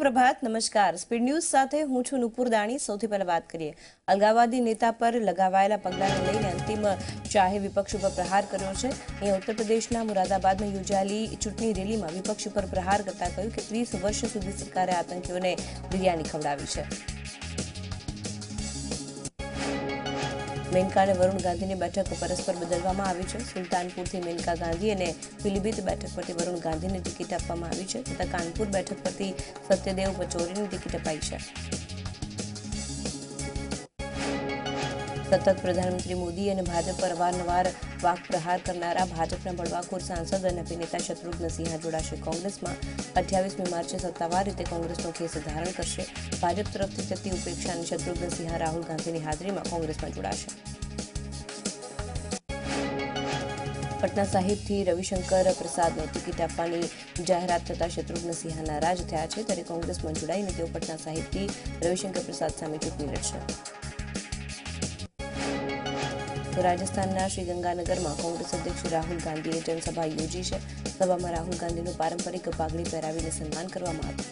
સુપ્રભાત, નમસ્કાર। Speed news સાથે હું છું નુપુર દાણી। સૌથી પહેલા વાત કરીએ અલગાવવાદી નેતા પર લગાવાયેલા પગલાંને લઈને અંતિમ શાહે વિપક્ષ ઉપર પ્રહાર કર્યો છે। અહીંયા ઉત્તર પ્રદેશના મુરાદાબાદમાં યોજાયેલી ચૂંટણી રેલીમાં વિપક્ષ ઉપર પ્રહાર કરતા કહ્યું કે 30 વર્ષ સુધી સરકારે આતંકીઓને બિરયાની ખવડાવી છે। मेनका और वरुण गांधी ने बैठक परस्पर बदलवामां आवी छे। सुल्तानपुरथी मेनका गांधी और पीलीभीत बैठक परथी वरुण गांधी ने टिकિટ आपवामां आवी छे तथा कानपुर बैठक परथी सत्यदेव पचौरी ने टिकિટ अपाई छे। सतत प्रधानमंत्री मोदी और भाजप पर अवारनवार वाक प्रहार करनारा भाजपना बळवाखोर सांसद और अभिनेता शत्रुघ्न सिन्हा जोड़ाशे कांग्रेस में। 28 मार्चे सत्तावार रीते कांग्रेसनो केस धारण करशे। भाजप तरफथी थती उपेक्षा और शत्रुघ्न सिन्हा राहुल गांधी की हाजरी में कांग्रेस में जोड़ाशे। पटना साहिब थी रविशंकर प्रसाद ने टिकિટ આપવાની જાહેરાત થતા शत्रुघ्न सिन्हा नाराज થયા છે। ત્યારે કોંગ્રેસમાં જોડાઈને તેઓ પટના સાહિબથી રવિશંકર પ્રસાદ સામે ચૂંટણી લડશે। तो राजस्थान श्रीगंगानगर में कांग्रेस अध्यक्ष राहुल गांधी जनसभा योजी है। सभा में राहुल गांधी पारंपरिक पागड़ी पहेरावीने सन्मान करवामां आव्युं।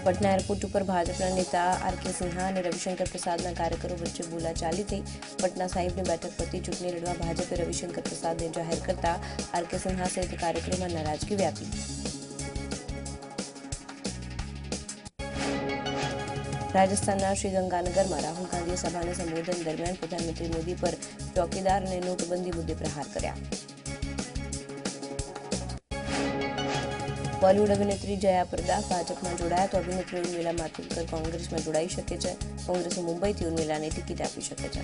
पटना एरपोर्ट पर भाजपा नेता आर.के. सिन्हा और रविशंकर प्रसाद कार्यकरों वच्चे बोलाचाली थई। पटना साहिब की बैठक परथी चूंटणी लड़वा भाजपे रविशंकर प्रसाद ने जाहिर करता आर.के. सिन्हा सहित कार्यकरों में नाराजगी व्यापी। राजस्थान श्रीगंगानगर में राहुल गांधी सभा ने संबोधन दरमियान प्रधानमंत्री मोदी पर चौकीदार ने नोटबंदी मुद्दे प्रहार कर्या। बॉलीवुड अभिनेत्री जया प्रदा भाजप में जोड़ाया तो अभिनेत्री उर्मिला मातोंडकर कांग्रेस में जोड़ाई शके छे। कांग्रेस मुंबई थी उर्मिला ने टिकિટ आपी शके छे।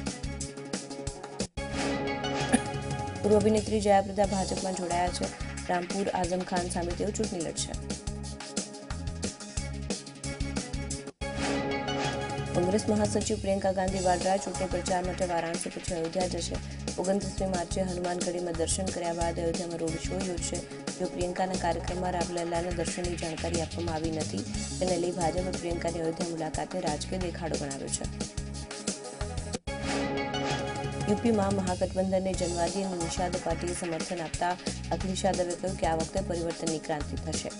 पूर्व अभिनेत्री जया प्रदा भाजप में जोड़ाया छे। रामपुर आजम खान सामे तेओ चूंटणी लड़शे। कांग्रेस महासचिव प्रियंका गांधी वाड्रा चूंटणी प्रचार माटे वाराणसी पछी अयोध्या जशे। 29 मार्चे हनुमानगढ़ी में दर्शन कर्या बाद अयोध्या में रोड शो योजशे। जो प्रियंकाना कार्यक्रम में रामलल्लाने दर्शननी जानकारी आपवामां आवी नथी तेने लई भाजपे प्रियंकानी अयोध्या मुलाकातने राजकीय देखाड़ो गणाव्यो छे। यूपी में महागठबंधन ने जनवादी और निषाद पार्टीए समर्थन आपता अखिलेश यादवे कह्युं कि आ वखते परिवर्तननी क्रांति थशे।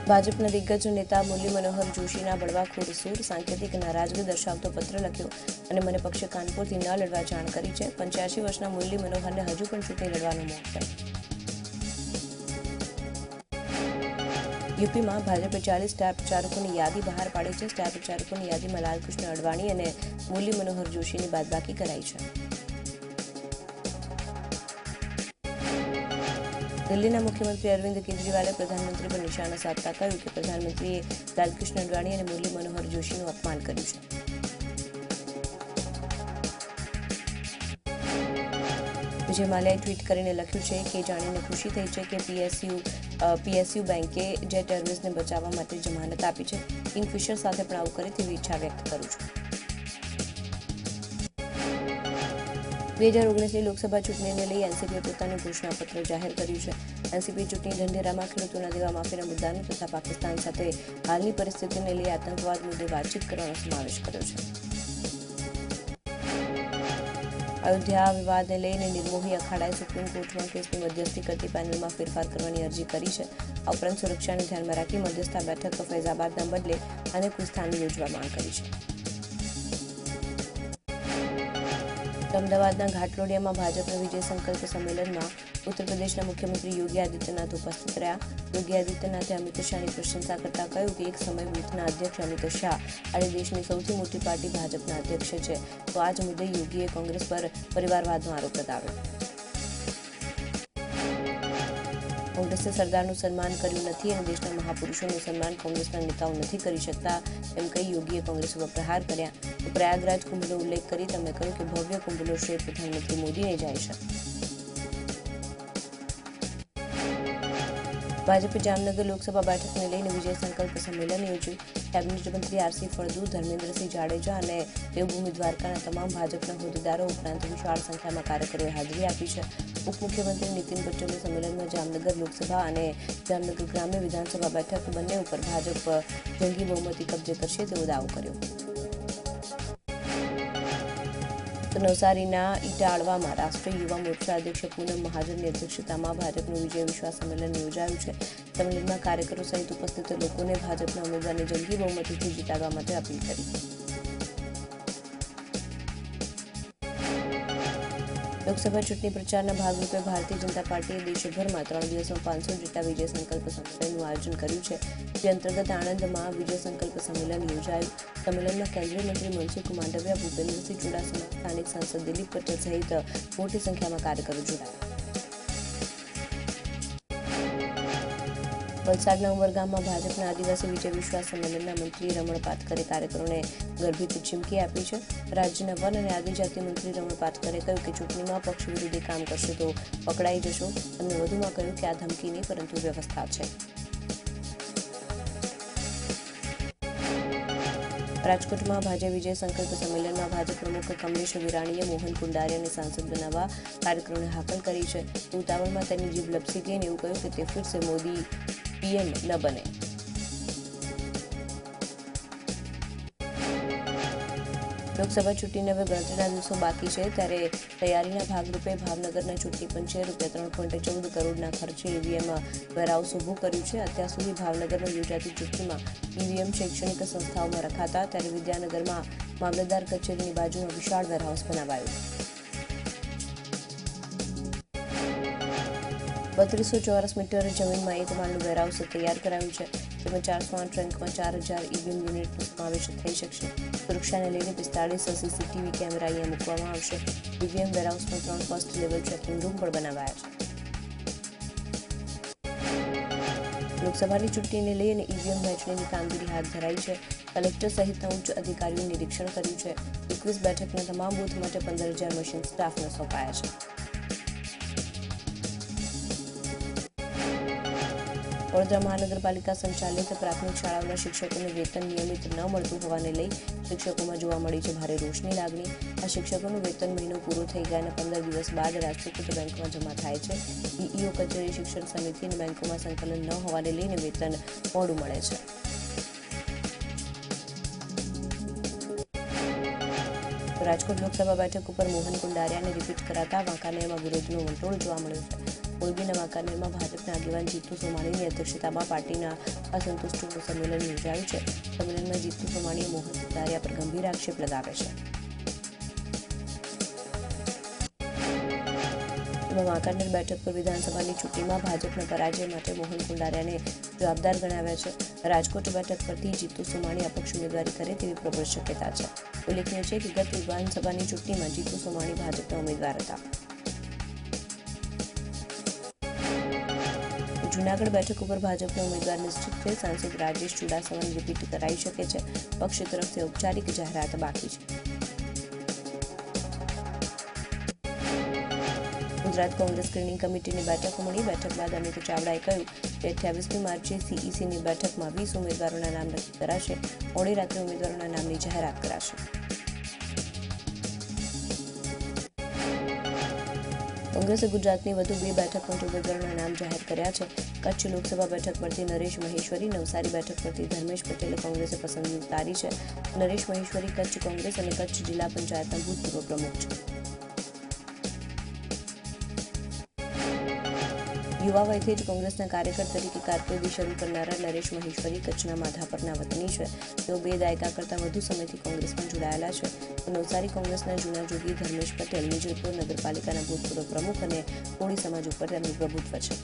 भाजपा दिग्गज नेता मुरली मनोहर जोशीना बळवाखोर सूर सांकेतिक नाराजगी दर्शावतो पत्र लख्यो અને મને પક્ષે કાનપુરથી ન લડવા જાણ કરી છે। 85 વર્ષના મુરલી મનોહરને હજુ પણ ચૂંટણી લડવાનો મોહ છે। यूपीમાં ભાજપે 40 સ્ટાર પ્રચારકોની યાદી બહાર પાડી છે। સ્ટાર પ્રચારકોની યાદીમાં લાલકૃષ્ણ અડવાણી અને મુરલી મનોહર જોશીની બાદબાકી કરાઈ છે। दिल्लीना मुख्यमंत्री अरविंद केजरीवाले प्रधानमंत्री पर निशाना साधता कह्युं कि प्रधानमंत्रीए लालकृष्ण अडवाणी और मुरली मनोहर जोशीનું अपमान કર્યું છે। विजय माल्याए ट्वीट કરીને લખ્યું છે કે જાણીને ખુશી થઈ છે કે પીએસયુ બેંકે જેટ એરવેઝને બચાવવા માટે જમાનત આપી છે। કિંગફિશર સાથે પણ આવું કરે તેવી ઈચ્છા વ્યક્ત કરું છું। 2019 लोकसभा चूंटणी ने लई एनसीपीए पोतानुं घोषणापत्र जाहिर कर्युं छे। एनसीपीए चूंटणी ढंढेरामां खेडूतोना देवा माफीना मुद्दानो तथा पाकिस्तान साथे हालनी परिस्थितिने लई आतंकवाद मुद्दे वातचीत करવાનો समावेश कर्यो छे। अयोध्या विवादने लईने निर्मोही अखाड़ाए सुप्रीम कोर्टमां केसनी मध्यस्थी करती पेनलमां फेरफार करवानी अरजी करी छे। आ उपरांत सुरक्षाने ध्यानमां राखी मध्यस्था बैठक फैजाबादना बदले अन्य कोई स्थाने योजवा मांग करी छे। अमदावादना घाटलोडियामां भाजपा विजय संकल्प सम्मेलन में उत्तर प्रदेश मुख्यमंत्री योगी आदित्यनाथ उपस्थित रहा। योगी आदित्यनाथे अमित शाहनी प्रशंसा करता कह्युं कि एक समय बूथना अध्यक्ष अमित शाह आज देशनी सौथी मोटी पार्टी भाजपना अध्यक्ष छे। तो आज मुद्दे योगीए कांग्रेस पर परिवारवादनो आरोप लगाव्यो। कांग्रेसे सरदारનું સન્માન કર્યું નથી અને દેશના મહાપુરુષોનું સન્માન કોંગ્રેસના નેતાઓ નથી કરી શકતા એમ કહી યોગીએ કોંગ્રેસ ઉપર પ્રહાર કર્યા। તો પ્રયાગરાજ કુંભનો ઉલ્લેખ કરી તેમણે કહ્યું કે ભવ્ય કુંભનો શ્રેય પ્રધાનમંત્રી મોદીને જાય છે। ભાજપે જામનગર લોકસભા બેઠકને લઈને વિજય સંકલ્પ સંમેલન યોજ્યું. કેબિનેટ મંત્રી આરસી ફળદુ, ધર્મેન્દ્રસિંહ જાડેજા અને દેવભૂમિ દ્વારકાના તમામ ભાજપના હોદ્દેદારો ઉપરાંત વિશાળ સંખ્યામાં કાર્યકરોએ હાજરી આપી છે. ઉપમુખ્યમંત્રી નીતિન પટેલે સંમેલનમાં જામનગર લોકસભા અને જામનગર ગ્રામ્ય વિધાનસભા બેઠક બંને ઉપર ભાજપ જંગી બહુમતી કબજે કરશે તેવો દાવો કર્યો. તો નવસારીના ઇટાળવામાં રાષ્ટ્રીય યુવા મોરચા અધ્યક્ષ પૂનમ મહાજનની અધ્યક્ષતામાં ભાજપનું વિજય વિશ્વાસ સંમેલન યોજાયું છે. સંમેલનમાં કાર્યકરો સહિત ઉપસ્થિત લોકોને ભાજપના ઉમેદવારને જંગી બહુમતીથી જીતાડવા માટે અપીલ કરી. લોકસભા ચૂંટણી પ્રચારના ભાગરૂપે ભારતીય જનતા પાર્ટીએ દેશભરમાં 3 દિવસમાં 500 જેટલા વિજય સંકલ્પ સંમેલનનું આયોજન કર્યું છે. જે અંતર્ગત આણંદમાં વિજય સંકલ્પ સંમેલન યોજાયું. સંમેલનમાં કેન્દ્રીય મંત્રી મનસુખ માંડવિયા, ભૂપેન્દ્રસિંહ ચુડાસમા, સ્થાનિક સાંસદ દિલીપ પટેલ સહિત મોટી સંખ્યામાં કાર્યકરો જોડાયા. વલસાડના ઉમરગામમાં ભાજપના આદિવાસી વિજય વિશ્વાસ સંમેલનના મંત્રી રમણ પાટકરે કાર્યકરોને ગર્ભિત ચીમકી આપી છે. રાજ્યના વન અને આદિજાતિ મંત્રી રમણ પાટકરે કહ્યું કે ચૂંટણીમાં પક્ષ વિરોધી કામ કરશે તો પકડાઈ જશો. તેમણે વધુમાં કહ્યું કે આ ધમકી નહીં પરંતુ વ્યવસ્થા છે. રાજકોટમાં ભાજપ વિજય સંકલ્પ સંમેલનમાં ભાજપ પ્રમુખ કમલેશ વિરાણીએ મોહન કુંડારિયાને સાંસદ બનાવવા કાર્યકરોને હાકલ કરી છે. ઉતાવળમાં તેની જીભ લપસી ગઈને એવું કહ્યું કે તે ફિરસે મોદી પીએમ ન બને. લોકસભા ચૂંટણીને હવે ગણતરીના દિવસો બાકી છે ત્યારે તૈયારીના ભાગરૂપે ભાવનગરના ચૂંટણી પંચે ₹3.14 કરોડના ખર્ચે ઈવીએમ વેરહાઉસ ઊભું કર્યું છે. અત્યાર સુધી ભાવનગરમાં યોજાતી ચૂંટણીમાં ઈવીએમ શૈક્ષણિક સંસ્થાઓમાં રખાતા ત્યારે વિદ્યાનગરમાં મામલતદાર કચેરીની બાજુમાં વિશાળ વેરહાઉસ બનાવાયું. 3200 ચોરસ મીટર જમીનમાં એક માળનું વેરહાઉસ તૈયાર કરાયું છે. જેમાં 408 રેન્કમાં 4000 ઈવીએમ યુનિટનો સમાવેશ થઈ શકશે. સુરક્ષાને લઈને 45 સીસીટીવી કેમેરા અહીંયા મૂકવામાં આવશે. ઈવીએમ વેરહાઉસમાં 3 ફર્સ્ટ લેવલ ચેકિંગ રૂમ પણ બનાવાયા છે. લોકસભાની ચૂંટણીને લઈને ઈવીએમ વહેંચણીની કામગીરી હાથ ધરાઈ છે. કલેક્ટર સહિતના ઉચ્ચ અધિકારીઓએ નિરીક્ષણ કર્યું છે. 21 બેઠકના તમામ બૂથ માટે 15000 મશીન સ્ટાફને સોંપાયા છે. વડોદરા મહાનગરપાલિકા સંચાલિત પ્રાથમિક શાળાઓના શિક્ષકોને વેતન નિયમિત ન મળતું હોવાને લઈ શિક્ષકોમાં જોવા મળી છે ભારે રોષની લાગણી. આ શિક્ષકોનું વેતન મહિનો પૂરો થઈ ગયાના 15 દિવસ બાદ રાષ્ટ્રીયકૃત બેંકમાં જમા થાય છે. ડીઈઓ કચેરી, શિક્ષણ સમિતિ અને બેંકોમાં સંકલન ન હોવાને લઈને વેતન મોડું મળે છે. રાજકોટ લોકસભા બેઠક ઉપર મોહન કુંડારિયાને રિપીટ કરાતા વાંકાનેરમાં વિરોધનો વંટોળ જોવા મળ્યો છે. મોરબીના વાંકાનેરમાં ભાજપના આગેવાન જીતુ સોમાણીની અધ્યક્ષતામાં પાર્ટીના અસંતુષ્ટોનું સંમેલન યોજાયું છે. સંમેલનમાં જીતુ સોમાણીએ મોહન કુંડારિયા પર ગંભીર આક્ષેપ લગાવ્યો છે. વાંકાનેર બેઠક પર વિધાનસભાની ચૂંટણીમાં ભાજપના પરાજય માટે મોહન કુંડારિયાને જવાબદાર ગણાવ્યા છે. રાજકોટ બેઠક પરથી જીતુ સોમાણી અપક્ષ ઉમેદવારી કરે તેવી પ્રબળ શક્યતા છે. ઉલ્લેખનીય છે કે ગત વિધાનસભાની ચૂંટણીમાં જીતુ સોમાણી ભાજપના ઉમેદવાર હતા. જૂનાગઢ બેઠક ઉપર ભાજપના ઉમેદવાર નિશ્ચિત છે. સાંસદ રાજેશ ચુડાસમાને રિપીટ કરાઈ શકે છે. પક્ષ તરફથી ઔપચારિક જાહેરાત બાકી છે. ગુજરાત કોંગ્રેસ સ્ક્રીનિંગ કમિટીની બેઠક મળી. બેઠક બાદ અમિત ચાવડાએ કહ્યું કે 28મી માર્ચે સીઈસીની બેઠકમાં 20 ઉમેદવારોના નામ નક્કી કરાશે. મોડી રાત્રે ઉમેદવારોના નામની જાહેરાત કરાશે. કોંગ્રેસે ગુજરાતની વધુ 2 બેઠક પર ઉમેદવારોના નામ જાહેર કર્યા છે. કચ્છ લોકસભા બેઠક પરથી નરેશ મહેશ્વરી, નવસારી બેઠક પરથી ધર્મેશ પટેલે કોંગ્રેસે પસંદગી ઉતારી છે. નરેશ મહેશ્વરી કચ્છ કોંગ્રેસ અને કચ્છ જિલ્લા પંચાયતના ભૂતપૂર્વ પ્રમુખ છે. યુવા વયથી જ કોંગ્રેસના કાર્યકર તરીકે કારકિર્દી શરૂ કરનારા નરેશ મહેશ્વરી કચ્છના માધાપરના વતની છે. તેઓ 2 દાયકા કરતાં વધુ સમયથી કોંગ્રેસમાં જોડાયેલા છે. નવસારી કોંગ્રેસના જૂના જોગી ધર્મેશ પટેલ નિજલપુર નગરપાલિકાના ભૂતપૂર્વ પ્રમુખ અને કોળી સમાજ ઉપર તેમનું પ્રભુત્વ છે.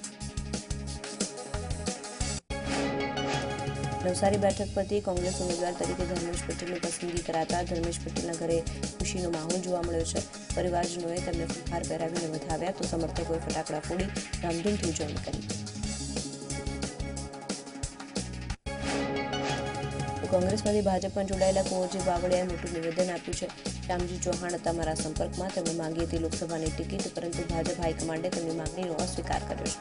નવસારી બેઠક પરથી કોંગ્રેસ ઉમેદવાર તરીકે ધર્મેશ પટેલની પસંદગી કરાતા ધર્મેશ પટેલના ઘરે ખુશીનો માહોલ જોવા મળ્યો છે. પરિવારજનોએ તેમને ફુલહાર પહેરાવીને વધાવ્યા તો સમર્થકોએ ફટાકડા ફોડી ધામધૂમથી ઉજવણી કરી. કોંગ્રેસમાંથી ભાજપમાં જોડાયેલા કુંવરજી બાવળિયાએ મોટું નિવેદન આપ્યું છે. શ્યામજી ચૌહાણ હતા મારા સંપર્કમાં. તેમણે માંગી હતી લોકસભાની ટિકિટ, પરંતુ ભાજપ હાઈકમાન્ડે તેમની માંગણીનો અસ્વીકાર કર્યો છે.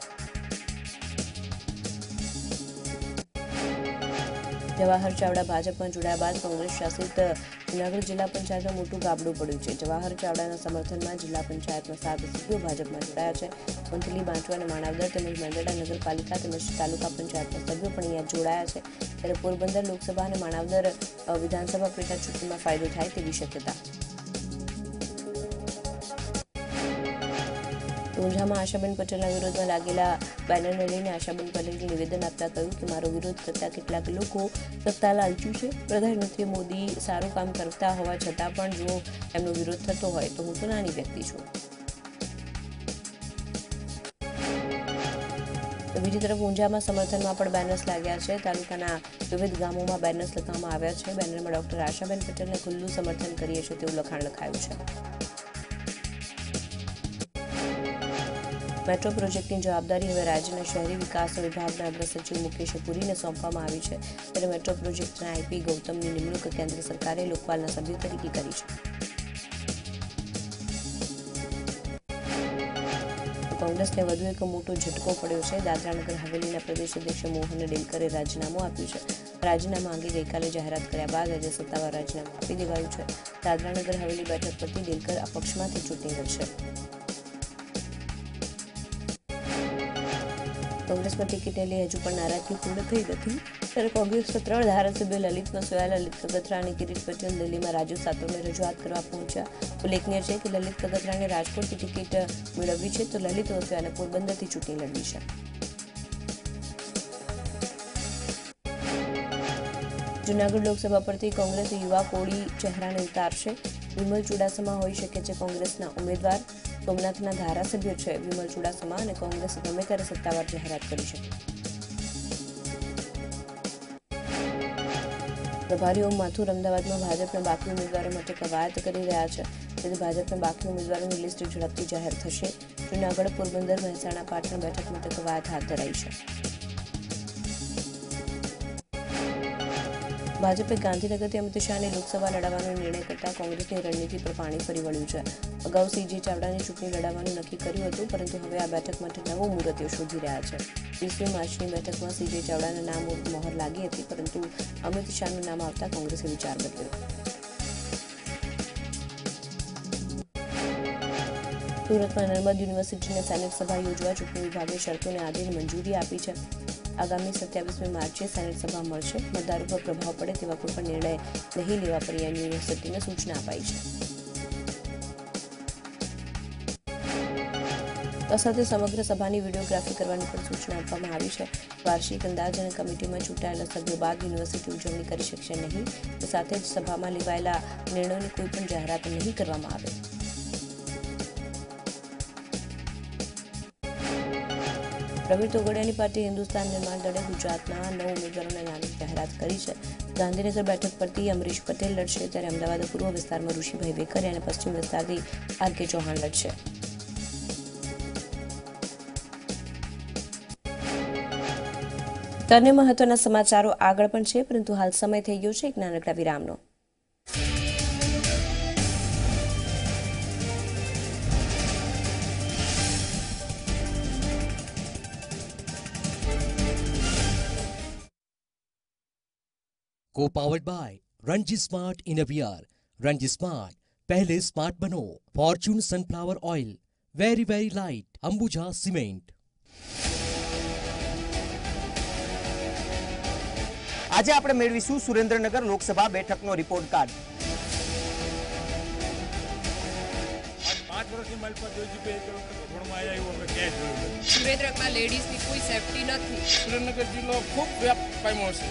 જવાહર ચાવડા ભાજપમાં જોડાયા બાદ કોંગ્રેસ શાસિત જૂનાગઢ જિલ્લા પંચાયતમાં મોટું ગાબડું પડ્યું છે. જવાહર ચાવડાના સમર્થનમાં જિલ્લા પંચાયતના 7 સભ્યો ભાજપમાં જોડાયા છે. વંથલી, બાંચવા અને માણાવદર તેમજ મેંદરડા નગરપાલિકા તેમજ તાલુકા પંચાયતના સભ્યો પણ અહીંયા જોડાયા છે. ત્યારે પોરબંદર લોકસભા અને માણાવદર વિધાનસભા પેટા ચૂંટણીમાં ફાયદો થાય તેવી શક્યતા. ઊંઝામાં આશાબેન પટેલના વિરોધમાં લાગેલા બેનરને લઈને આશાબેન પટેલે નિવેદન આપતા કહ્યું કે મારો વિરોધ કરતા કેટલાક લોકો સત્તા લાલચી છે. પ્રધાનમંત્રી મોદી સારું કામ કરતા હોવા છતાં પણ જો એમનો વિરોધ થતો હોય તો હું તો નાની વ્યક્તિ છું. બીજી તરફ ઊંઝામાં સમર્થનમાં પણ બેનર્સ લાગ્યા છે. તાલુકાના વિવિધ ગામોમાં બેનર્સ લખવામાં આવ્યા છે. બેનરમાં ડોક્ટર આશાબેન પટેલને ખુલ્લું સમર્થન કરીએ છીએ તેવું લખાણ લખાયું છે. મેટ્રો પ્રોજેક્ટની જવાબદારી હવે રાજ્યના શહેરી વિકાસ વિભાગના અગ્ર સચિવ મુકેશ પુરીને સોંપવામાં આવી છે. ત્યારે મેટ્રો પ્રોજેક્ટના આઈપી ગૌતમની નિમણૂક કેન્દ્ર સરકારે લોકપાલના સભ્ય તરીકે કરી છે. કોંગ્રેસને વધુ એક મોટો ઝટકો પડ્યો છે. દાદરાનગર હવેલીના પ્રદેશ અધ્યક્ષ મોહન ડેલકરે રાજીનામું આપ્યું છે. રાજીનામા અંગે ગઈકાલે જાહેરાત કર્યા બાદ આજે સત્તાવાર રાજીનામું આપી દેવાયું છે. દાદરાનગર હવેલી બેઠક પરથી ડેલકર અપક્ષમાંથી ચૂંટણી લડશે. કોંગ્રેસમાં ટિકિટને લઈ હજુ પણ નારાજગી પૂર્ણ થઈ નથી. ત્યારે કોંગ્રેસના 3 ધારાસભ્યો લલિત વસોયા, લલિત કગથરા અને કિરીટ પટેલ દિલ્હીમાં રાજુ સાતવને રજૂઆત કરવા પહોંચ્યા. ઉલ્લેખનીય છે કે લલિત કગથરાને રાજકોટથી ટિકિટ મેળવવી છે તો લલિત વસોયાને પોરબંદરથી ચૂંટણી લડવી છે. જૂનાગઢ લોકસભા પરથી કોંગ્રેસે યુવા કોળી ચહેરાને ઉતારશે. વિમલ ચુડાસમા હોઈ શકે છે કોંગ્રેસના ઉમેદવાર. સોમનાથના ધારાસભ્ય છે વિમલ ચુડાસમા અને કોંગ્રેસ ગમે ત્યારે સત્તાવાર જાહેરાત કરી શકે. પ્રભારી ઓમ માથુર અમદાવાદમાં ભાજપના બાકી ઉમેદવારો માટે કવાયત કરી રહ્યા છે. તેથી ભાજપના બાકી ઉમેદવારોની લિસ્ટ ઝડપથી જાહેર થશે. જૂનાગઢ, પોરબંદર, મહેસાણા, પાટણ બેઠક માટે કવાયત હાથ ધરાઈ છે. ભાજપે ગાંધીનગરથી અમિત શાહને લોકસભા લડાવવાનો નિર્ણય કરતા કોંગ્રેસની રણનીતિ પર પાણી ફરી વળ્યું છે. અગાઉ સીજે ચાવડાની ચૂંટણી લડાવવાનું નક્કી કર્યું હતું, પરંતુ હવે આ બેઠક માટે નવો મુહૂર્ત શોધી રહ્યા છે. 20મી માર્ચની બેઠકમાં સીજે ચાવડાના નામ મહોર લાગી હતી, પરંતુ અમિત શાહનું નામ આવતા કોંગ્રેસે વિચાર બદલ્યો. સુરતમાં નર્મદ યુનિવર્સિટીની સેનેટ સભા યોજવા ચૂંટણી વિભાગે શરતોને આધીન મંજૂરી આપી છે. આગામી 27મી માર્ચે સેનેટ સભા મળશે. મતદારો પર પ્રભાવ પડે તેવા કોઈપણ નિર્ણય નહીં લેવા પર યુનિવર્સિટીને સૂચના અપાઈ છે. આ સાથે સમગ્ર સભાની વિડીયોગ્રાફી કરવાની પણ સૂચના આપવામાં આવી છે. વાર્ષિક અંદાજ અને કમિટીમાં ચૂંટાયેલા સભ્યો બાદ યુનિવર્સિટી ઉજવણી કરી શકશે નહીં. તે સાથે જ સભામાં લેવાયેલા નિર્ણયોની કોઈ પણ જાહેરાત નહીં કરવામાં આવે. પ્રવીર તોગડિયાની પાર્ટી હિન્દુસ્તાન નિર્માણ દળે ગુજરાતના 9 ઉમેદવારોના નામની જાહેરાત કરી છે. ગાંધીનગર બેઠક પરથી અમરીશ પટેલ લડશે, ત્યારે અમદાવાદ પૂર્વ વિસ્તારમાં ઋષિભાઈ વેકરિયા અને પશ્ચિમ વિસ્તારથી આર.કે. ચૌહાણ લડશે. અન્ય મહત્વના સમાચારો આગળ પણ છે, પરંતુ હાલ સમય થઈ ગયો છે એક નાનકડા વિરામનો. Co-powered by Ranji Smart Inner Wear. Ranji Smart, पहले स्मार्ट बनो. Fortune sunflower oil, very very light. Ambuja cement. આજે આપણે મેળવીશું સુરેન્દ્રનગર લોકસભા બેઠકનો રિપોર્ટ કાર્ડ. 5 વર્ષની માલ પર જોઈ જીપે ઘોડમાં આવ્યા એવું અમે ક્યાંય જોયું નથી. સુરેન્દ્રનગરમાં લેડીઝની કોઈ સેફટી નથી. સુરેન્દ્રનગર જિલ્લો ખૂબ વ્યાપ પામ્યો છે.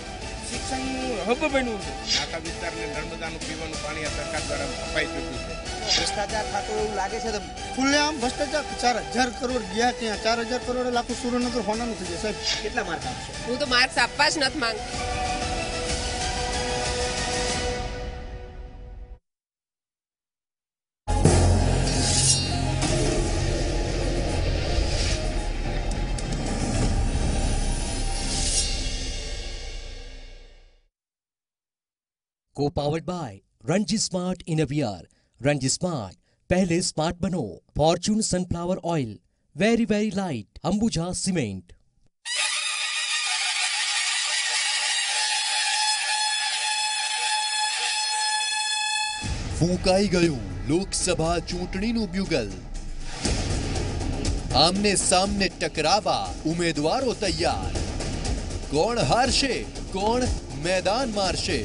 શિક્ષણનું હબ બન્યું છે. આખા વિસ્તારને નર્મદાનું પીવાનું પાણી આ સરકાર દ્વારા અપાઈ ચૂક્યું છે. ભ્રષ્ટાચાર થતો એવું લાગે છે. ખુલ્લેઆમ ભ્રષ્ટાચાર 4000 કરોડ ગયા ત્યાં 4000 કરોડ લાખો સુરેન્દ્રનગર હોનાનું થઈ જાય સાહેબ. કેટલા માર્ક આપશો? હું તો માર્ક્સ આપવા જ નથી માંગતી. Co-powered by Ranji Smart Inner Wear. Ranji Smart, पहले स्मार्ट बनो. Fortune sunflower oil, very very light. Ambuja cement. ફૂંકાઈ ગયું લોકસભા ચૂંટણીનું બ્યુગલ. આમને સામને ટકરાવા ઉમેદવારો તૈયાર. કોણ હારશે, કોણ મેદાન મારશે?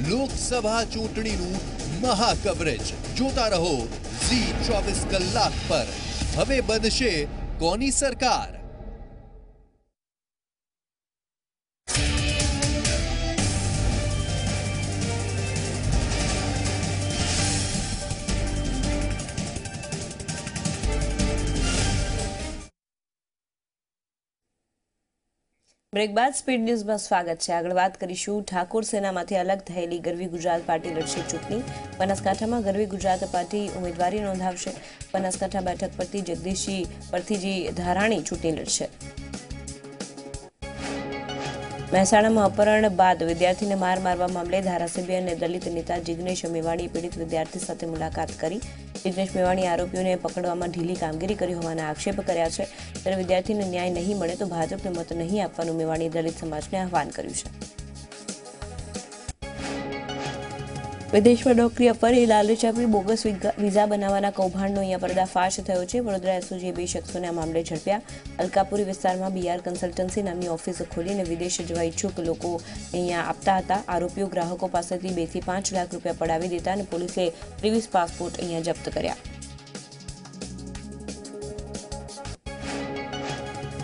લોકસભા ચૂંટણીનું મહા કવરેજ જોતા રહો Zee 24 કલાક પર. હવે બનશે કોની સરકાર? બ્રેક બાદ સ્પીડ ન્યૂઝમાં સ્વાગત છે. આગળ વાત કરીશું ઠાકોર સેનામાંથી અલગ થયેલી ગરવી ગુજરાત પાર્ટી લડશે ચૂંટણી. બનાસકાંઠામાં ગરવી ગુજરાત પાર્ટી ઉમેદવારી નોંધાવશે. બનાસકાંઠા બેઠક પરથી જગદીશજી પરથીજી ધારાણી ચૂંટણી લડશે. મહેસાણામાં અપહરણ બાદ વિદ્યાર્થીને માર મારવા મામલે ધારાસભ્ય અને દલિત નેતા જિગ્નેશ મેવાણીએ પીડિત વિદ્યાર્થી સાથે મુલાકાત કરી. જિગ્નેશ મેવાણીએ આરોપીઓને પકડવામાં ઢીલી કામગીરી કરી હોવાના આક્ષેપ કર્યા છે. ત્યારે વિદ્યાર્થીને ન્યાય નહીં મળે તો ભાજપને મત નહીં આપવાનું મેવાણીએ દલિત સમાજને આહવાન કર્યું છે. વિદેશમાં નોકરી આપવાની લાલચ આપી બોગસ વિઝા બનાવવાના કૌભાંડનો અહીંયા પર્દાફાશ થયો છે. વડોદરા એસઓજીએ 2 શખ્સોને આ મામલે ઝડપ્યા. અલકાપુરી વિસ્તારમાં બીઆર કન્સલ્ટન્સી નામની ઓફિસ ખોલીને વિદેશ જવા ઈચ્છુક લોકો અહીંયા આપતા હતા. આરોપીઓ ગ્રાહકો પાસેથી 2 થી 5 લાખ રૂપિયા પડાવી દેતા અને પોલીસે 23 પાસપોર્ટ અહીંયા જપ્ત કર્યા.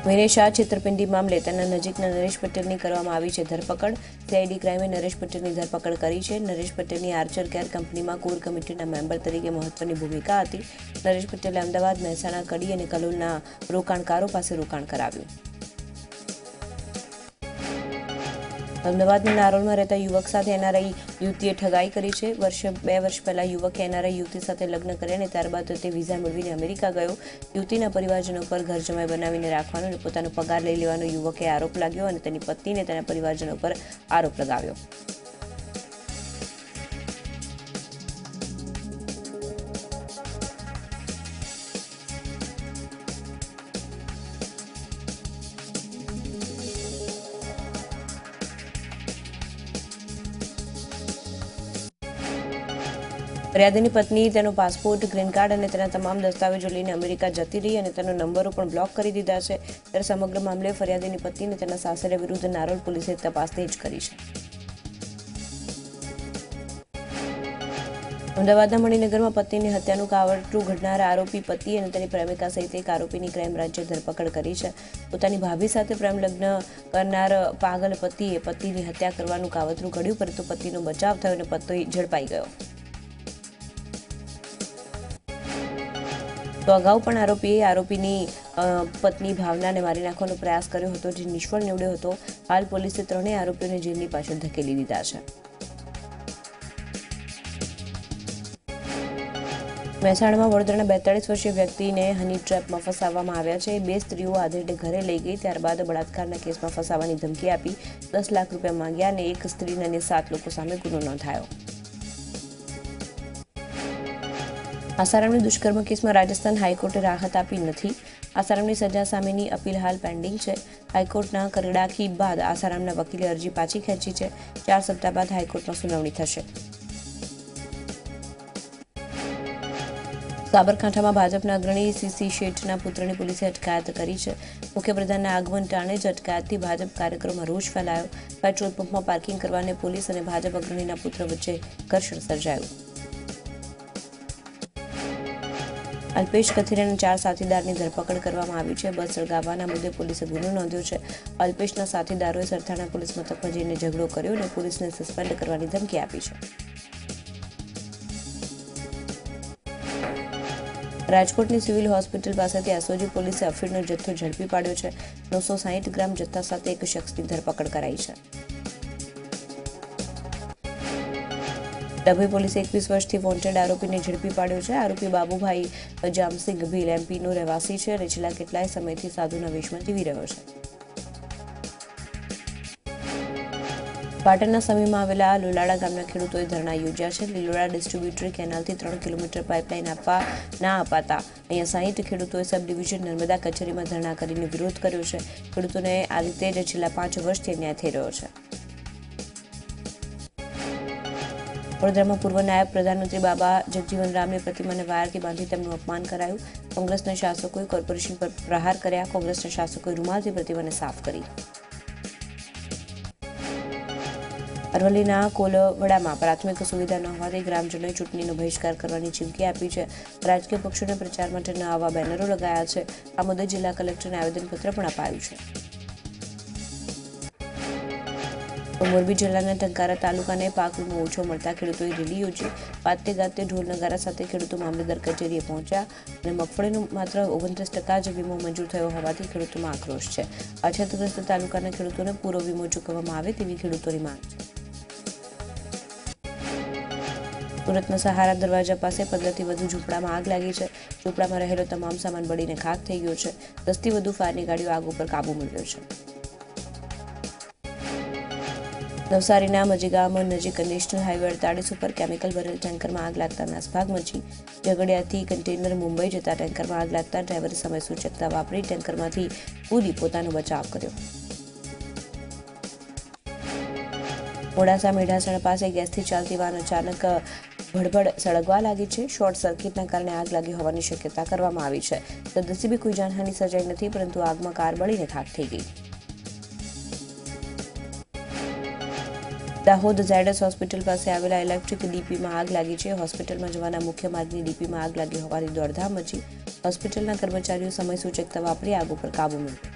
વિનય શાહ છેતરપિંડી મામલે તેના નજીકના નરેશ પટેલની કરવામાં આવી છે ધરપકડ. સીઆઈડી ક્રાઇમે નરેશ પટેલની ધરપકડ કરી છે. નરેશ પટેલની આર્ચર કેર કંપનીમાં કોર કમિટીના મેમ્બર તરીકે મહત્વની ભૂમિકા હતી. નરેશ પટેલે અમદાવાદ, મહેસાણા, કડી અને કલોલના રોકાણકારો પાસે રોકાણ કરાવ્યું. અમદાવાદના નારોલમાં રહેતા યુવક સાથે એનઆરઆઈ યુવતીએ ઠગાઈ કરી છે. 2 વર્ષ પહેલા યુવકે એનઆરઆઈ યુવતી સાથે લગ્ન કર્યા અને ત્યારબાદ તે વિઝા મેળવીને અમેરિકા ગયો. યુવતીના પરિવારજનો પર ઘર જમાઈ બનાવીને રાખવાનો અને પોતાનો પગાર લઈ લેવાનો યુવકે આરોપ લાગ્યો અને તેની પત્નીને તેના પરિવારજનો પર આરોપ લગાવ્યો. ફરિયાદીની પત્ની તેનો પાસપોર્ટ, ગ્રીન કાર્ડ અને તેના તમામ દસ્તાવેજો લઈને અમેરિકા જતી રહી અને તેનો નંબરો પણ બ્લોક કરી દીધા છે. ત્યારે સમગ્ર મામલે ફરિયાદીની પત્નીને તેના સાસરિયા વિરુદ્ધ નારોલ પોલીસે તપાસ તેજ કરી છે. અમદાવાદના મણિનગરમાં પત્નીની હત્યાનું કાવતરું ઘડનારા આરોપી પતિ અને તેની પ્રેમિકા સહિત એક આરોપીની ક્રાઇમ બ્રાન્ચે ધરપકડ કરી છે. પોતાની ભાભી સાથે પ્રેમ લગ્ન કરનાર પાગલ પતિએ પતિની હત્યા કરવાનું કાવતરું ઘડ્યું, પરંતુ પતિનો બચાવ થયો અને પતિ ઝડપાઈ ગયો. તો અગાઉ પણ આરોપીની પત્ની ભાવનાને મારી નાખવાનો પ્રયાસ કર્યો હતો, જે નિષ્ફળ નીવડ્યો હતો. હાલ પોલીસે ત્રણેય આરોપીઓને જેલની પાછળ ધકેલી દીધા છે. મહેસાણામાં વડોદરાના 42 વર્ષીય વ્યક્તિને હની ટ્રેપમાં ફસાવવામાં આવ્યા છે. 2 સ્ત્રીઓ આધેડે ઘરે લઈ ગઈ, ત્યારબાદ બળાત્કારના કેસમાં ફસાવવાની ધમકી આપી 10 લાખ રૂપિયા માંગ્યા અને એક સ્ત્રીને અને 7 લોકો સામે ગુનો નોંધાયો. આસારામની દુષ્કર્મ કેસમાં રાજસ્થાન હાઈકોર્ટે રાહત આપી નથી. આસારામની સજા સામેની અપીલ હાલ પેન્ડિંગ છે. હાઈકોર્ટના કરડાકી બાદ આસારામના વકીલે અરજી પાછી ખેંચી છે. 4 સપ્તાહ બાદ હાઈકોર્ટમાં સુનાવણી થશે. સાબરકાંઠામાં ભાજપના અગ્રણી સીસી શેઠના પુત્રની પોલીસે અટકાયત કરી છે. મુખ્યપ્રધાનના આગમન ટાણે જ અટકાયતથી ભાજપ કાર્યકરોમાં રોષ ફેલાયો. પેટ્રોલ પંપમાં પાર્કિંગ કરવાને પોલીસ અને ભાજપ અગ્રણીના પુત્ર વચ્ચે ઘર્ષણ સર્જાયું. અલ્પેશ કથિરિયાના 4 સાથીદારની ધરપકડ કરવામાં આવી છે. બસ સળગાવવાના મુદ્દે પોલીસે ગુનો નોંધ્યો છે. અલ્પેશના સાથીદારોએ સરથાણા પોલીસ મથકમાં જઈને ઝઘડો કર્યો અને પોલીસને સસ્પેન્ડ કરવાની ધમકી આપી છે. રાજકોટની સિવિલ હોસ્પિટલ પાસેથી એસઓજી પોલીસે અફીણનો જથ્થો ઝડપી પાડ્યો છે. 960 ગ્રામ જથ્થા સાથે એક શખ્સની ધરપકડ કરાઈ છે. ડભોઈ પોલીસે 21 વર્ષથી વોન્ટેડ આરોપીને ઝડપી પાડ્યો છે. આરોપી બાબુભાઈ જામસિંગ ભીલ એમપીનો રહેવાસી છે અને છેલ્લા કેટલાય સમયથી સાધુના વેશમાં જીવી રહ્યો છે. પાટણના સમીપમાં આવેલા લોલાડા ગામના ખેડૂતોએ ધરણા યોજ્યા છે. લીલોડા ડિસ્ટ્રીબ્યુટરી કેનાલથી 3 કિલોમીટર પાઇપલાઇન ના અપાતા અહીંયા 60 ખેડૂતોએ સબ ડિવિઝન નર્મદા કચેરીમાં ધરણા કરીને વિરોધ કર્યો છે. ખેડૂતોને આ રીતે જ છેલ્લા 5 વર્ષથી અન્યાય થઈ રહ્યો છે. વડોદરામાં પૂર્વ નાયબ પ્રધાનમંત્રી બાબા જગજીવન રામની પ્રતિમાને વાયરથી બાંધી તેમનું અપમાન કરાયું. કોંગ્રેસના શાસકોએ કોર્પોરેશન પર પ્રહાર કર્યા. કોંગ્રેસના શાસકોએ રૂમાલથી પ્રતિમાને સાફ કરી. અરવલ્લીના કોલવડામાં પ્રાથમિક સુવિધા ન હોવાથી ગ્રામજનોએ ચૂંટણીનો બહિષ્કાર કરવાની ચીમકી આપી છે. રાજકીય પક્ષોને પ્રચાર માટે ન આવવા બેનરો લગાયા છે. આ મુદ્દે જિલ્લા કલેક્ટરને આવેદનપત્ર પણ અપાયું છે. મોરબી જિલ્લાના ટંકારા તાલુકાને પાક વીમો ઓછો મળતા ખેડૂતોએ રેલી યોજી. વાતે ગાતે ઢોલ નગારા સાથે ખેડૂતો મામલતદાર કચેરીએ પહોંચ્યા અને મગફળીનો માત્ર 29% જ વીમો મંજૂર થયો હોવાથી ખેડૂતોમાં આક્રોશ છે. અછતગ્રસ્ત તાલુકાના ખેડૂતોને પૂરો વીમો ચૂકવવામાં આવે તેવી ખેડૂતોની માંગ છે. સુરતના સહારા દરવાજા પાસે 15થી વધુ ઝૂંપડામાં આગ લાગી છે. ઝૂંપડામાં રહેલો તમામ સામાન બળીને ખાખ થઈ ગયો છે. 10થી વધુ ફાયરની ગાડીઓ આગ ઉપર કાબુ મેળવ્યો છે. નવસારીના મજીગામ નજીક નેશનલ હાઈવે 48 ઉપર કેમિકલ ભરેલ ટેન્કરમાં આગ લાગતા નાસભાગ મચી. ઝઘડિયાથી કન્ટેનર મુંબઈ જતા ટેન્કરમાં આગ લાગતા ડ્રાઈવરે સમય સૂચકતા વાપરી ટેન્કરમાંથી કૂદી પોતાનો બચાવ કર્યો. મોડાસા મેઢાસણ પાસે ગેસથી ચાલતી વાન અચાનક ભડભડ સળગવા લાગી છે. શોર્ટ સર્કિટના કારણે આગ લાગી હોવાની શક્યતા કરવામાં આવી છે. સદનસીબે કોઈ જાનહાની સર્જાઈ નથી, પરંતુ આગમાં કાર બળીને ખાખ થઈ ગઈ. દાહોદ ઝાયડસ હોસ્પિટલ પાસે આવેલા ઇલેક્ટ્રિક ડીપીમાં આગ લાગી છે. હોસ્પિટલમાં જવાના મુખ્ય માર્ગની ડીપીમાં આગ લાગી હોવાની દોડધામ મચી. હોસ્પિટલના કર્મચારીઓ સમય સૂચકતા વાપરી આગ ઉપર કાબુ મેળવ્યો.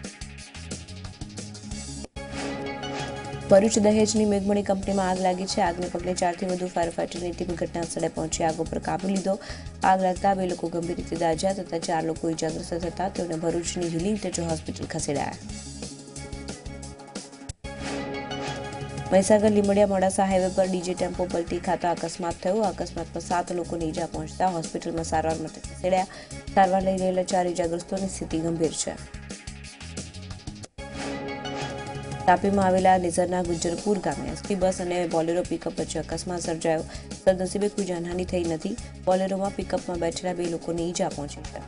ભરૂચ દહેજની મેઘમણી કંપનીમાં આગ લાગી છે. આગને પગલે 4થી વધુ ફાયર ફાઈટરની ટીમ ઘટના સ્થળે પહોંચી આગ ઉપર કાબુ લીધો. આગ લાગતા 2 લોકો ગંભીર રીતે દાઝ્યા તથા 4 લોકો ઇજાગ્રસ્ત થતા તેઓને ભરૂચની હીલિંગ ટેચો હોસ્પિટલ ખસેડાયા. મહીસાગર લીંબડિયા મોડાસા હાઈવે પર ડીજે ટેમ્પો પલટી ખાતા અકસ્માત થયો. અકસ્માતમાં 7 લોકોને ઈજા પહોંચતા હોસ્પિટલમાં સારવાર માટે ખસેડાયા. સારવાર લઈ રહેલા 4 ઈજાગ્રસ્તોની સ્થિતિ ગંભીર છે. તાપીમાં આવેલા નિઝરના ગુજ્જરપુર ગામે એસટી બસ અને બોલેરો પિકઅપ વચ્ચે અકસ્માત સર્જાયો. સદનસીબે કોઈ જાનહાની થઈ નથી. બોલેરોમાં પિકઅપમાં બેઠેલા 2 લોકોને ઈજા પહોંચી છે.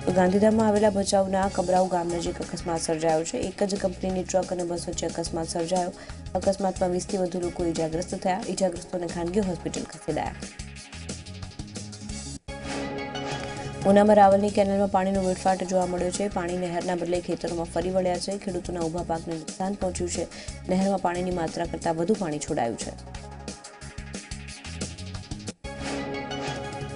તો ગાંધીધામમાં આવેલા ભચાઉના કબરાઉ ગામ નજીક અકસ્માત સર્જાયો છે. એક જ કંપનીની ટ્રક અને બસ વચ્ચે અકસ્માત સર્જાયો. અકસ્માતમાં 20થી વધુ લોકો ઈજાગ્રસ્ત થયા. ઈજાગ્રસ્તોને ખાનગી હોસ્પિટલ ખસેડાયા. ઉનામાં રાવલની કેનાલમાં પાણીનો વેડફાટ જોવા મળ્યો છે. પાણી નહેરના બદલે ખેતરોમાં ફરી વળ્યા છે. ખેડૂતોના ઊભા પાકને નુકસાન પહોંચ્યું છે. નહેરમાં પાણીની માત્રા કરતાં વધુ પાણી છોડાયું છે.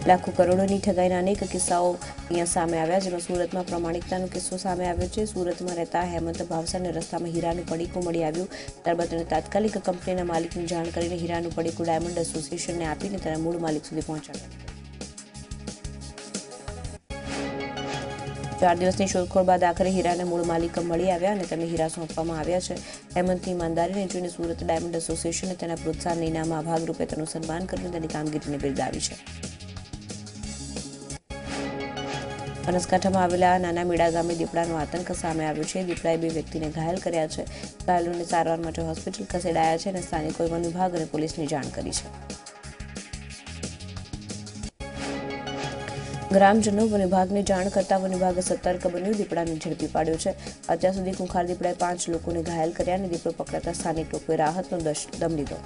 લાખો કરોડોની ઠગાઈના અનેક કિસ્સાઓ અહીંયા સામે આવ્યા, જેમાં સુરતમાં પ્રમાણિકતાનો કિસ્સો સામે આવ્યો છે. સુરતમાં રહેતા હેમંત ભાવસાને રસ્તામાં હીરાનું પડીકું મળી આવ્યું. ત્યારબાદ તેને તાત્કાલિક કંપનીના માલિકને જાણ કરીને હીરાનું પડીકું ડાયમંડ એસોસિએશનને આપીને તેના મૂળ માલિક સુધી પહોંચાડ્યું. 4 દિવસની શોધખોળ બાદ આખરે હીરાના મૂળ માલિક મળી આવ્યા અને તેમને હીરા સોંપવામાં આવ્યા છે. હેમંતની ઈમાનદારીને જોઈને સુરત ડાયમંડ એસોસિએશને તેના પ્રોત્સાહન ઇનામના ભાગરૂપે તેનું સન્માન કરીને તેની કામગીરીને બિરદાવી છે. બનાસકાંઠામાં આવેલા નાના મીડા ગામે દીપડાનો આતંક સામે આવ્યો છે. દીપડાએ 2 વ્યક્તિને ઘાયલ કર્યા છે. ઘાયલોને સારવાર માટે હોસ્પિટલ ખસેડાયા છે અને સ્થાનિકોએ વન વિભાગ અને પોલીસને જાણ કરી છે. ગ્રામજનો વન વિભાગને જાણ કરતા વન વિભાગ સતર્ક બન્યું. દીપડાને ઝડપી પાડ્યો છે. અત્યાર સુધી ખૂંખાર દીપડાએ 5 લોકોને ઘાયલ કર્યા અને દીપડો પકડાતા સ્થાનિક લોકોએ રાહતનો દમ લીધો.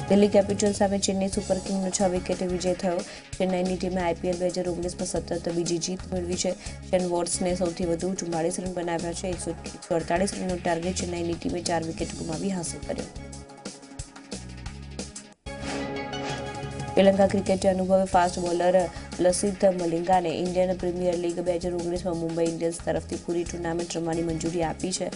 દિલ્હી કેપિટલ સામે ચેન્નઈ સુપર કિંગ્સનો 6 વિકેટે વિજય થયો. ચેન્નઈની ટીમે IPL 2019માં સતત બીજી જીત મેળવી છે. શેન વોટ્સને સૌથી વધુ 44 રન બનાવ્યા છે. 148 રનનો ટાર્ગેટ ચેન્નઈની ટીમે 4 વિકેટ ગુમાવી હાંસલ કર્યો. શ્રીલંકા ક્રિકેટે અનુભવી ફાસ્ટ બોલર લસિથ મલિંગાને ઇન્ડિયન પ્રીમિયર લીગ 2019માં મુંબઈ ઇન્ડિયન્સ તરફથી પૂરી ટુર્નામેન્ટ રમવાની મંજૂરી આપી છે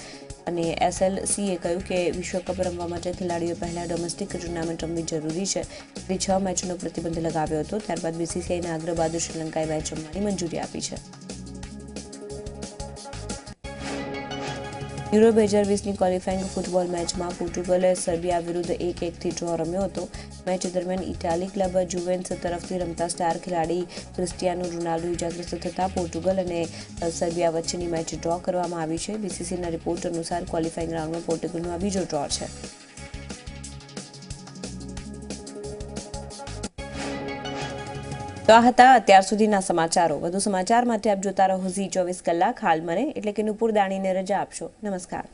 અને SLCએ કહ્યું કે વિશ્વકપ રમવા માટે ખેલાડીઓ પહેલા ડોમેસ્ટિક ટુર્નામેન્ટ રમવી જરૂરી છે. તે 6 મેચનો પ્રતિબંધ લગાવ્યો હતો. ત્યારબાદ BCCIના આગ્રહ બાદ શ્રીલંકાએ મેચ રમવાની મંજૂરી આપી છે. યુરો 2020ની ક્વોલિફાઇંગ ફૂટબોલ મેચમાં પોર્ટુગલે સર્બિયા વિરુદ્ધ 1-1થી ડ્રો રમ્યો હતો. મેચ દરમિયાન ઇટાલી ક્લબ જુવેન્ટસ તરફથી રમતા સ્ટાર ખેલાડી ક્રિસ્ટિયાનો રોનાલ્ડો ઇજાગ્રસ્ત થતાં પોર્ટુગલ અને સર્બિયા વચ્ચેની મેચ ડ્રો કરવામાં આવી છે. BCCના રિપોર્ટ અનુસાર ક્વોલિફાઇંગ રાઉન્ડમાં પોર્ટુગલનો આ બીજો ડ્રો છે. તો આ હતા અત્યાર સુધીના સમાચારો. વધુ સમાચાર માટે આપ જોતા રહો ઝી 24 કલાક. હાલ મને એટલે કે નુપુર દાણીને રજા આપશો. નમસ્કાર.